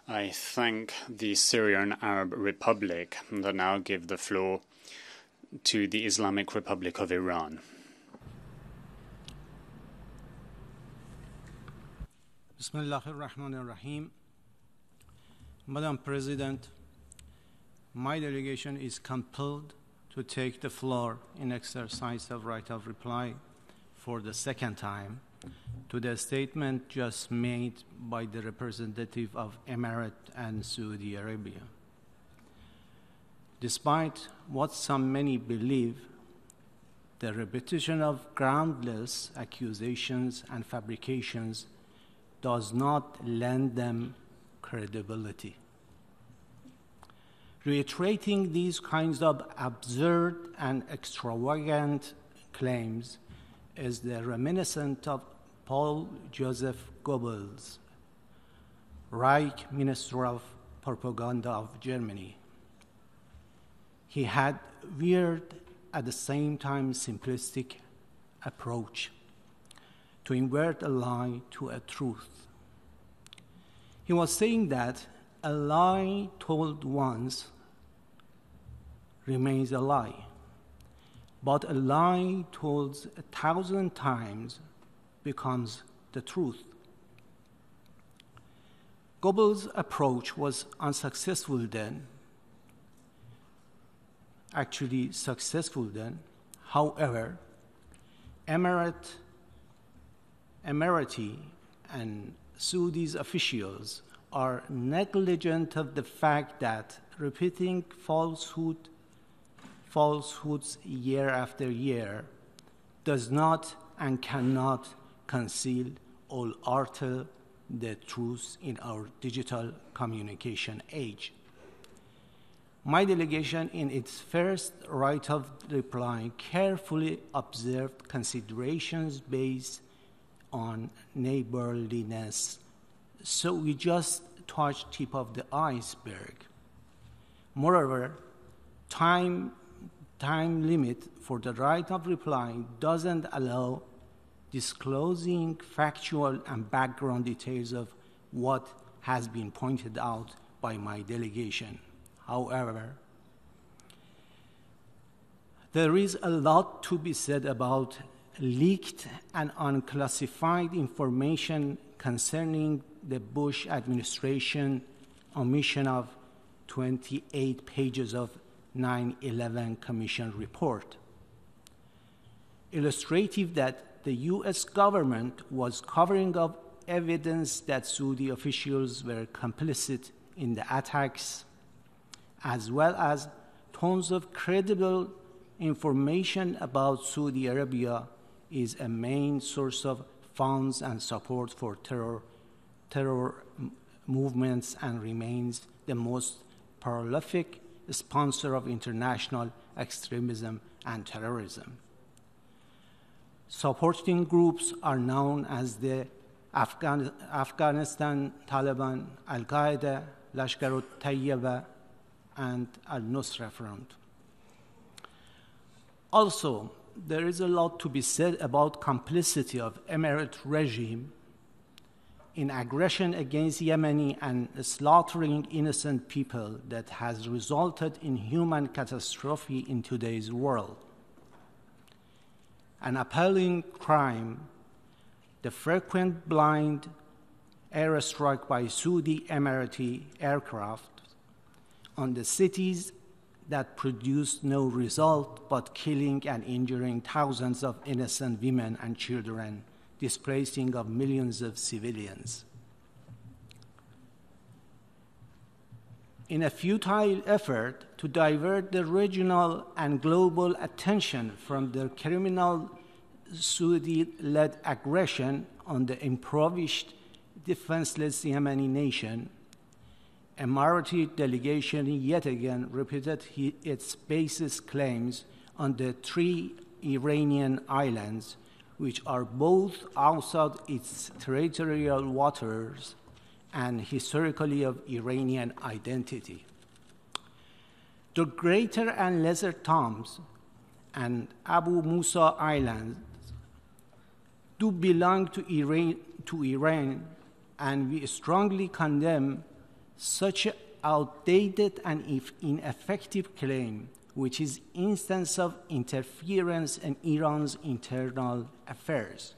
I thank the Syrian Arab Republic and I now give the floor to the Islamic Republic of Iran. Bismillah ar-Rahman ar-Rahim. Madam President, my delegation is compelled to take the floor in exercise of right of reply for the second time to the statement just made by the representative of Emirates and Saudi Arabia. Despite what many believe, the repetition of groundless accusations and fabrications does not lend them credibility. Reiterating these kinds of absurd and extravagant claims is the reminiscent of Paul Joseph Goebbels, Reich Minister of Propaganda of Germany. He had weird, at the same time simplistic approach to invert a lie to a truth. He was saying that a lie told once remains a lie, but a lie told 1,000 times becomes the truth. Goebbels' approach was unsuccessful then, actually successful then. However, Emirati and Saudi's officials are negligent of the fact that repeating falsehoods year after year does not and cannot conceal or alter the truth in our digital communication age. My delegation, in its first right of reply, carefully observed considerations based on neighborliness, so we just touched tip of the iceberg. Moreover, time limit for the right of reply doesn't allow disclosing factual and background details of what has been pointed out by my delegation. However, there is a lot to be said about leaked and unclassified information concerning the Bush administration omission of 28 pages of 9/11 Commission report, illustrative that the U.S. government was covering up evidence that Saudi officials were complicit in the attacks, as well as tons of credible information about Saudi Arabia is a main source of funds and support for terror movements and remains the most prolific sponsor of international extremism and terrorism. Supporting groups are known as the Afghanistan Taliban, Al-Qaeda, Lashkar-e-Tayyiba, and Al-Nusra Front. Also, there is a lot to be said about complicity of Emirate regime in aggression against Yemeni and slaughtering innocent people that has resulted in human catastrophe in today's world. An appalling crime, the frequent blind airstrike by Saudi Emirati aircraft on the cities that produced no result but killing and injuring thousands of innocent women and children, displacing of millions of civilians. In a futile effort to divert the regional and global attention from the criminal Saudi-led aggression on the impoverished, defenseless Yemeni nation, Emirati delegation yet again repeated its baseless claims on the 3 Iranian islands, which are both outside its territorial waters and historically of Iranian identity. The Greater and Lesser Tombs and Abu Musa Islands do belong to Iran and we strongly condemn such outdated and ineffective claim, which is instance of interference in Iran's internal affairs.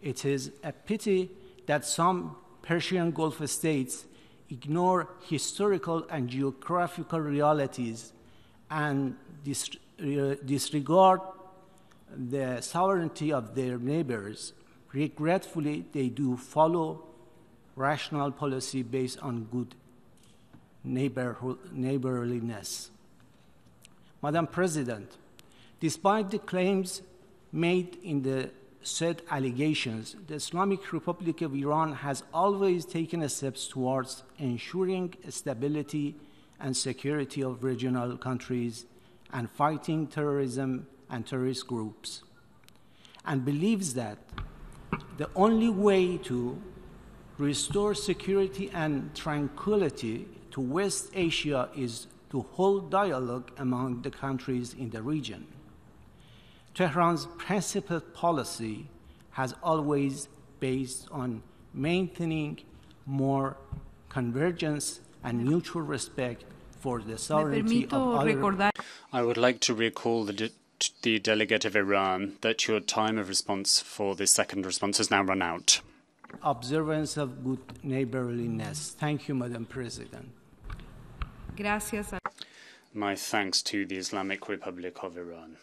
It is a pity that some Persian Gulf states ignore historical and geographical realities and disregard the sovereignty of their neighbors. Regretfully, they do follow rational policy based on good neighborliness. Madam President, despite the claims made in the said allegations, the Islamic Republic of Iran has always taken steps towards ensuring stability and security of regional countries and fighting terrorism and terrorist groups, and believes that the only way to restore security and tranquility to West Asia is to hold dialogue among the countries in the region. Tehran's principal policy has always based on maintaining more convergence and mutual respect for the sovereignty of other. I would like to recall the delegate of Iran that your time of response for the second response has now run out. Observance of good neighborliness. Thank you, Madam President. Gracias. My thanks to the Islamic Republic of Iran.